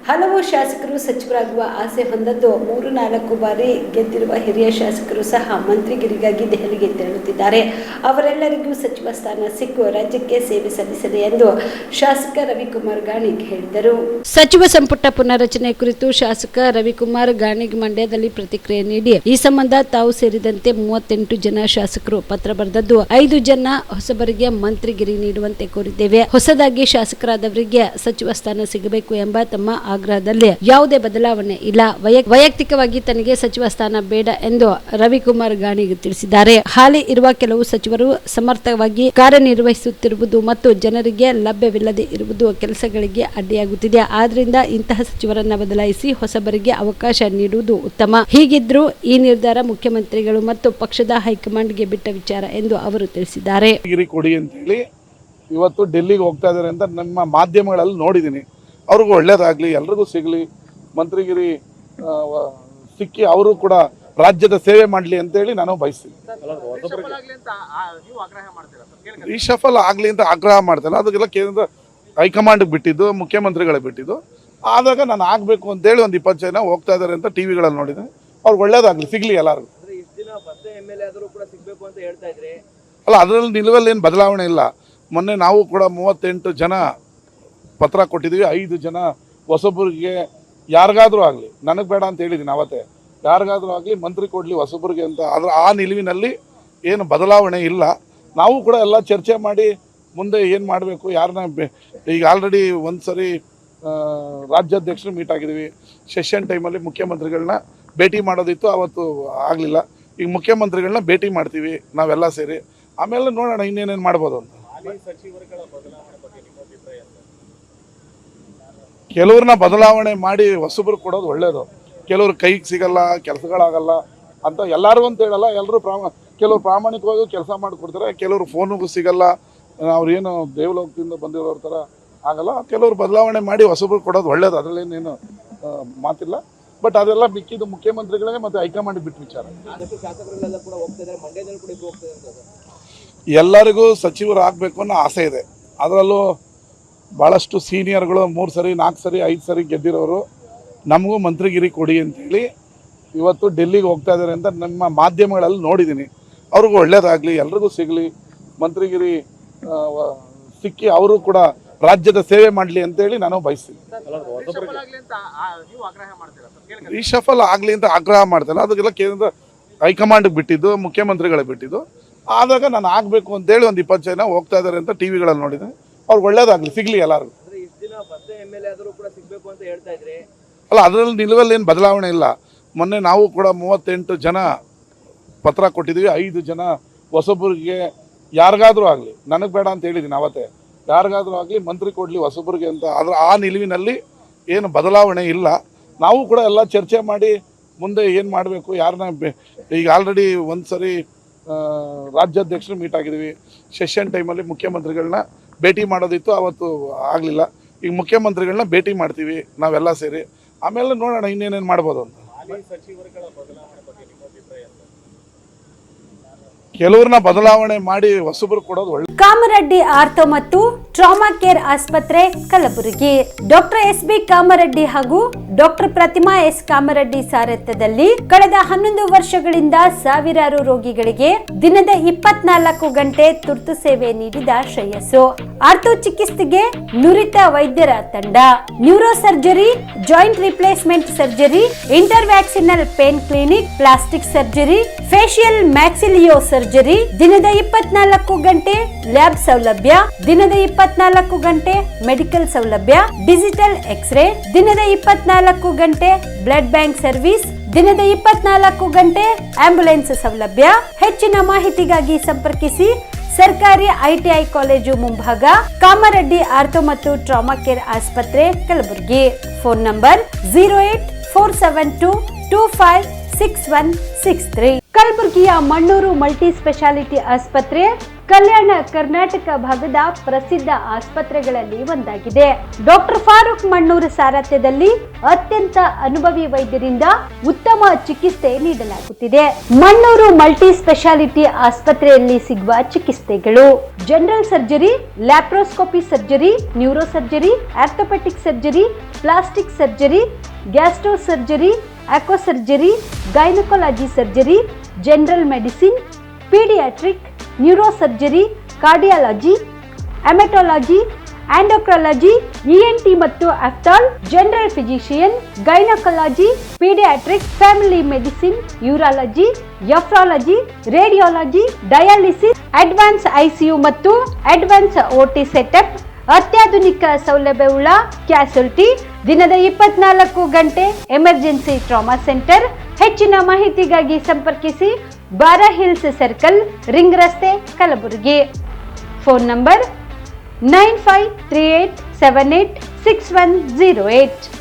ಹಲವು ಶಾಸಕರು ಸಚಿವರಾಗುವ ಆಸೆ ಹೊಂದದ್ದು 3-4 ಬಾರಿ ಗೆದ್ದಿರುವ ಹಿರಿಯ ಶಾಸಕರು ಸಹ ಮಂತ್ರಿಗಿರಿಗಾಗಿ ದೆಹಲಿಗೆ ತೆರಳುತ್ತಿದ್ದಾರೆ. ಅವರೆಲ್ಲರಿಗೂ ಸಚಿವ ಸ್ಥಾನ ಸಿಕ್ಕು ರಾಜ್ಯಕ್ಕೆ ಸೇವೆ ಸಲ್ಲಿಸಲಿ ಎಂದು ಶಾಸಕ ರವಿಕುಮಾರ್ ಗಾಣಿಗ್ ಹೇಳಿದರು. ಸಚಿವ ಸಂಪುಟ ಪುನರಚನೆ ಕುರಿತು ಶಾಸಕ ರವಿಕುಮಾರ್ ಗಾಣಿಗ್ ಮಂಡ್ಯದಲ್ಲಿ ಪ್ರತಿಕ್ರಿಯೆ ನೀಡಿ, ಈ ಸಂಬಂಧ ತಾವು ಸೇರಿದಂತೆ 38 ಜನ ಶಾಸಕರು ಪತ್ರ ಬರೆದದ್ದು 5 ಜನ ಹೊಸಬರಿಗೆ ಮಂತ್ರಿಗಿರಿ ನೀಡುವಂತೆ ಕೋರಿದ್ದೇವೆ. ಹೊಸದಾಗಿ ಶಾಸಕರಾದವರಿಗೆ ಸಚಿವ ಸ್ಥಾನ ಸಿಗಬೇಕು ಎಂಬ ತಮ್ಮ ಆಗ್ರಹದಲ್ಲಿ ಯಾವುದೇ ಬದಲಾವಣೆ ಇಲ್ಲ. ವೈಯಕ್ತಿಕವಾಗಿ ತನಗೆ ಸಚಿವ ಸ್ಥಾನ ಬೇಡ ಎಂದು ರವಿಕುಮಾರ್ ಗಾಣಿಗ್ ತಿಳಿಸಿದ್ದಾರೆ. ಹಾಲಿ ಇರುವ ಕೆಲವು ಸಚಿವರು ಸಮರ್ಥವಾಗಿ ಕಾರ್ಯನಿರ್ವಹಿಸುತ್ತಿರುವುದು ಮತ್ತು ಜನರಿಗೆ ಲಭ್ಯವಿಲ್ಲದೆ ಇರುವುದು ಕೆಲಸಗಳಿಗೆ ಅಡ್ಡಿಯಾಗುತ್ತಿದೆ. ಆದ್ರಿಂದ ಇಂತಹ ಸಚಿವರನ್ನ ಬದಲಾಯಿಸಿ ಹೊಸಬರಿಗೆ ಅವಕಾಶ ನೀಡುವುದು ಉತ್ತಮ. ಹೀಗಿದ್ರೂ ಈ ನಿರ್ಧಾರ ಮುಖ್ಯಮಂತ್ರಿಗಳು ಮತ್ತು ಪಕ್ಷದ ಹೈಕಮಾಂಡ್ಗೆ ಬಿಟ್ಟ ವಿಚಾರ ಎಂದು ಅವರು ತಿಳಿಸಿದ್ದಾರೆ. ಇವತ್ತು ಡೆಲ್ಲಿಗೆ ಹೋಗ್ತಾ ಇದ್ದಾರೆ ಅಂತ ನಮ್ಮ ಮಾಧ್ಯಮಗಳಲ್ಲಿ ನೋಡಿದ್ದೀನಿ. ಅವ್ರಿಗೂ ಒಳ್ಳೇದಾಗಲಿ, ಎಲ್ರಿಗೂ ಸಿಗಲಿ, ಮಂತ್ರಿಗಿರಿ ಸಿಕ್ಕಿ ಅವರು ಕೂಡ ರಾಜ್ಯದ ಸೇವೆ ಮಾಡಲಿ ಅಂತೇಳಿ ನಾನು ಬಯಸ್ತೀನಿ. ರೀಶಫಲ್ ಆಗಲಿ ಅಂತ ಆಗ್ರಹ ಮಾಡ್ತೇನೆ. ಅದಕ್ಕೆಲ್ಲ ಕೇಂದ್ರ ಹೈಕಮಾಂಡ್ಗೆ ಬಿಟ್ಟಿದ್ದು, ಮುಖ್ಯಮಂತ್ರಿಗಳೇ ಬಿಟ್ಟಿದ್ದು. ಆದಾಗ ನಾನು ಆಗಬೇಕು ಅಂತೇಳಿ ಒಂದು 20 ಜನ ಹೋಗ್ತಾ ಇದ್ದಾರೆ ಅಂತ ಟಿವಿಗಳಲ್ಲಿ ನೋಡಿದ್ದೀನಿ. ಅವ್ರಿಗೆ ಒಳ್ಳೇದಾಗಲಿ, ಸಿಗಲಿ ಎಲ್ಲರಿಗೂ. ಅಲ್ಲ, ಅದರಲ್ಲಿ ನಿಲುವಲ್ಲಿ ಏನು ಬದಲಾವಣೆ ಇಲ್ಲ. ಮೊನ್ನೆ ನಾವು ಕೂಡ 38 ಜನ ಪತ್ರ ಕೊಟ್ಟಿದ್ದೀವಿ. 5 ಜನ ಹೊಸಬರಿಗೆ ಯಾರಿಗಾದ್ರೂ ಆಗಲಿ, ನನಗೆ ಬೇಡ ಅಂತ ಹೇಳಿದ್ದೀನಿ ಅವತ್ತೇ, ಯಾರಿಗಾದ್ರೂ ಆಗಲಿ ಮಂತ್ರಿ ಕೊಡಲಿ ಹೊಸಬರಿಗೆ ಅಂತ. ಆದರೆ ಆ ನಿಲುವಿನಲ್ಲಿ ಏನು ಬದಲಾವಣೆ ಇಲ್ಲ. ನಾವು ಕೂಡ ಎಲ್ಲ ಚರ್ಚೆ ಮಾಡಿ ಮುಂದೆ ಏನು ಮಾಡಬೇಕು, ಯಾರನ್ನ ಈಗ ಆಲ್ರೆಡಿ ಒಂದು ಸರಿ ರಾಜ್ಯಾಧ್ಯಕ್ಷರು ಮೀಟ್ ಆಗಿದ್ದೀವಿ. ಸೆಷನ್ ಟೈಮಲ್ಲಿ ಮುಖ್ಯಮಂತ್ರಿಗಳನ್ನ ಭೇಟಿ ಮಾಡೋದಿತ್ತು, ಅವತ್ತು ಆಗಲಿಲ್ಲ. ಈಗ ಮುಖ್ಯಮಂತ್ರಿಗಳನ್ನ ಭೇಟಿ ಮಾಡ್ತೀವಿ ನಾವೆಲ್ಲ ಸೇರಿ. ಆಮೇಲೆ ನೋಡೋಣ ಇನ್ನೇನೇನು ಮಾಡ್ಬೋದು ಅಂತ. ಕೆಲವ್ರನ್ನ ಬದಲಾವಣೆ ಮಾಡಿ ಹೊಸಬ್ರು ಕೊಡೋದು ಒಳ್ಳೇದು. ಕೆಲವ್ರು ಕೈಗೆ ಸಿಗಲ್ಲ, ಕೆಲಸಗಳಾಗಲ್ಲ ಅಂತ ಎಲ್ಲರೂ ಅಂತ ಹೇಳಲ್ಲ. ಎಲ್ಲರೂ ಕೆಲವರು ಪ್ರಾಮಾಣಿಕವಾಗಿ ಕೆಲಸ ಮಾಡಿಕೊಡ್ತಾರೆ. ಕೆಲವರು ಫೋನಿಗೂ ಸಿಗಲ್ಲ, ಅವ್ರೇನು ದೇವಲೋಕದಿಂದ ಬಂದಿರೋರ ಥರ ಆಗಲ್ಲ. ಕೆಲವರು ಬದಲಾವಣೆ ಮಾಡಿ ಹೊಸಬ್ರು ಕೊಡೋದು ಒಳ್ಳೇದು. ಅದರಲ್ಲೇನೇನು ಮಾತಿಲ್ಲ. ಬಟ್ ಅದೆಲ್ಲ ಮಿಕ್ಕಿದ್ದು ಮುಖ್ಯಮಂತ್ರಿಗಳಿಗೆ ಮತ್ತು ಹೈಕಮಾಂಡ್ ಬಿಟ್ಟು ವಿಚಾರ. ಎಲ್ಲರಿಗೂ ಸಚಿವರು ಆಗಬೇಕು ಅನ್ನೋ ಆಸೆ ಇದೆ. ಅದರಲ್ಲೂ ಭಾಳಷ್ಟು ಸೀನಿಯರ್ಗಳು 3 ಸರಿ 4 ಸರಿ 5 ಸರಿ ಗೆದ್ದಿರೋರು ನಮಗೂ ಮಂತ್ರಿಗಿರಿ ಕೊಡಿ ಅಂತೇಳಿ ಇವತ್ತು ಡೆಲ್ಲಿಗೆ ಹೋಗ್ತಾ ಇದ್ದಾರೆ ಅಂತ ನಮ್ಮ ಮಾಧ್ಯಮಗಳಲ್ಲಿ ನೋಡಿದ್ದೀನಿ. ಅವ್ರಿಗೂ ಒಳ್ಳೇದಾಗಲಿ, ಎಲ್ರಿಗೂ ಸಿಗಲಿ, ಮಂತ್ರಿಗಿರಿ ಸಿಕ್ಕಿ ಅವರು ಕೂಡ ರಾಜ್ಯದ ಸೇವೆ ಮಾಡಲಿ ಅಂತೇಳಿ ನಾನು ಬಯಸ್ತೀನಿ. ರೀಶಫಲ್ ಆಗಲಿ ಅಂತ ಆಗ್ರಹ ಮಾಡ್ತೇನೆ. ಅದಕ್ಕೆಲ್ಲ ಕೇಂದ್ರ ಹೈಕಮಾಂಡ್ಗೆ ಬಿಟ್ಟಿದ್ದು, ಮುಖ್ಯಮಂತ್ರಿಗಳೇ ಬಿಟ್ಟಿದ್ದು. ಆದಾಗ ನಾನು ಆಗಬೇಕು ಅಂತೇಳಿ ಒಂದು 20 ಜನ ಹೋಗ್ತಾ ಇದ್ದಾರೆ ಅಂತ ಟಿವಿಗಳಲ್ಲಿ ನೋಡಿದ್ದೀನಿ. ಅವ್ರಿಗೆ ಒಳ್ಳೇದಾಗಲಿ, ಸಿಗಲಿ ಎಲ್ಲರಿಗೂ. ಅಲ್ಲ, ಅದರಲ್ಲಿ ನಿಲುವಲ್ಲಿ ಏನು ಬದಲಾವಣೆ ಇಲ್ಲ. ಮೊನ್ನೆ ನಾವು ಕೂಡ 38 ಜನ ಪತ್ರ ಕೊಟ್ಟಿದ್ದೀವಿ. 5 ಜನ ಹೊಸಬರಿಗೆ ಯಾರಿಗಾದ್ರೂ ಆಗಲಿ, ನನಗೆ ಬೇಡ ಅಂತ ಹೇಳಿದ್ದೀನಿ ಅವತ್ತೇ, ಯಾರಿಗಾದ್ರೂ ಆಗಲಿ ಮಂತ್ರಿ ಕೊಡಲಿ ಹೊಸಬರಿಗೆ ಅಂತ. ಆದರೆ ಆ ನಿಲುವಿನಲ್ಲಿ ಏನು ಬದಲಾವಣೆ ಇಲ್ಲ. ನಾವು ಕೂಡ ಎಲ್ಲ ಚರ್ಚೆ ಮಾಡಿ ಮುಂದೆ ಏನು ಮಾಡಬೇಕು, ಯಾರನ್ನ ಈಗ ಆಲ್ರೆಡಿ ಒಂದು ಸರಿ ರಾಜ್ಯಾಧ್ಯಕ್ಷರು ಮೀಟ್ ಆಗಿದ್ದೀವಿ. ಸೆಷನ್ ಟೈಮಲ್ಲಿ ಮುಖ್ಯಮಂತ್ರಿಗಳನ್ನ ಭೇಟಿ ಮಾಡೋದಿತ್ತು, ಅವತ್ತು ಆಗಲಿಲ್ಲ. ಈಗ ಮುಖ್ಯಮಂತ್ರಿಗಳನ್ನ ಭೇಟಿ ಮಾಡ್ತೀವಿ ನಾವೆಲ್ಲ ಸೇರಿ. ಆಮೇಲೆ ನೋಡೋಣ ಇನ್ನೇನೇನು ಮಾಡ್ಬೋದು ಅಂತ. ಕೆಲವ್ರನ್ನ ಬದಲಾವಣೆ ಮಾಡಿ ಹೊಸಬರು ಕೊಡೋದು ಒಳ್ಳೆ. ಕಾಮರೆಡ್ಡಿ ಆರ್ಥೋ ಮತ್ತು ಟ್ರಾಮಾ ಕೇರ್ ಆಸ್ಪತ್ರೆ ಕಲಬುರಗಿ. ಡಾಕ್ಟರ್ SB ಕಾಮರೆಡ್ಡಿ ಹಾಗೂ ಡಾಕ್ಟರ್ ಪ್ರತಿಮಾ S ಕಾಮರೆಡ್ಡಿ ಸಾರಥ್ಯದಲ್ಲಿ ಕಳೆದ 11 ವರ್ಷಗಳಿಂದ ಸಾವಿರಾರು ರೋಗಿಗಳಿಗೆ ದಿನದ 24 ಗಂಟೆ ತುರ್ತು ಸೇವೆ ನೀಡಿದ ಶ್ರೇಯಸ್ಸು. ಆರ್ಥೋ ಚಿಕಿತ್ಸೆಗೆ ನುರಿತ ವೈದ್ಯರ ತಂಡ, neuro surgery, joint replacement surgery, interventional pain clinic, plastic surgery, facial maxillo surgery, ದಿನದ 24 ಗಂಟೆ ಲ್ಯಾಬ್ ಸೌಲಭ್ಯ, ದಿನದ 24 ಗಂಟೆ ಮೆಡಿಕಲ್ ಸೌಲಭ್ಯ, ಡಿಜಿಟಲ್ ಎಕ್ಸ್ರೇ, ದಿನದ 24 ಗಂಟೆ ಬ್ಲಡ್ ಬ್ಯಾಂಕ್ ಸರ್ವಿಸ್, ದಿನದ 24 ಗಂಟೆ ಆಂಬ್ಯುಲೆನ್ಸ್ ಸೌಲಭ್ಯ. ಹೆಚ್ಚಿನ ಮಾಹಿತಿಗಾಗಿ ಸಂಪರ್ಕಿಸಿ ಸರ್ಕಾರಿ ITI ಕಾಲೇಜು ಮುಂಭಾಗ, ಕಾಮರೆಡ್ಡಿ ಆರ್ಥೋ ಮತ್ತು ಟ್ರಾಮಾ ಕೇರ್ ಆಸ್ಪತ್ರೆ ಕಲಬುರಗಿ. Phone number 084722566163. ಕಲಬುರಗಿಯ ಮಣ್ಣೂರು ಮಲ್ಟಿ ಸ್ಪೆಷಾಲಿಟಿ ಆಸ್ಪತ್ರೆ ಕಲ್ಯಾಣ ಕರ್ನಾಟಕ ಭಾಗದ ಪ್ರಸಿದ್ಧ ಆಸ್ಪತ್ರೆಗಳಲ್ಲಿ ಒಂದಾಗಿದೆ. ಡಾಕ್ಟರ್ ಫಾರೂಕ್ ಮಣ್ಣೂರು ಸಾರಥ್ಯದಲ್ಲಿ ಅತ್ಯಂತ ಅನುಭವಿ ವೈದ್ಯರಿಂದ ಉತ್ತಮ ಚಿಕಿತ್ಸೆ ನೀಡಲಾಗುತ್ತಿದೆ. ಮಣ್ಣೂರು ಮಲ್ಟಿ ಸ್ಪೆಷಾಲಿಟಿ ಆಸ್ಪತ್ರೆಯಲ್ಲಿ ಸಿಗುವ ಚಿಕಿತ್ಸೆಗಳು: general surgery, laparoscopy surgery, neuro surgery, orthopaedic surgery, plastic surgery, gastro surgery, aqua surgery, gynaecology surgery, general medicine, paediatric, neuro surgery, cardiology, haematology, endocrinology, ENT ಮತ್ತು ophthal, general physician, gynaecology, paediatric, family medicine, urology, nephrology, radiology, dialysis, advance ICU ಮತ್ತು advance OT setup, ಅತ್ಯಾಧುನಿಕ ಸೌಲಭ್ಯವುಳ್ಳ ಕ್ಯಾಸುಲಿಟಿ, ದಿನದ 24 ಗಂಟೆ emergency trauma centre. ಹೆಚ್ಚಿನ ಮಾಹಿತಿಗಾಗಿ ಸಂಪರ್ಕಿಸಿ ಬಾರಾ hills circle, ring ರಸ್ತೆ, ಕಲಬುರಗಿ. Phone number 9538786108.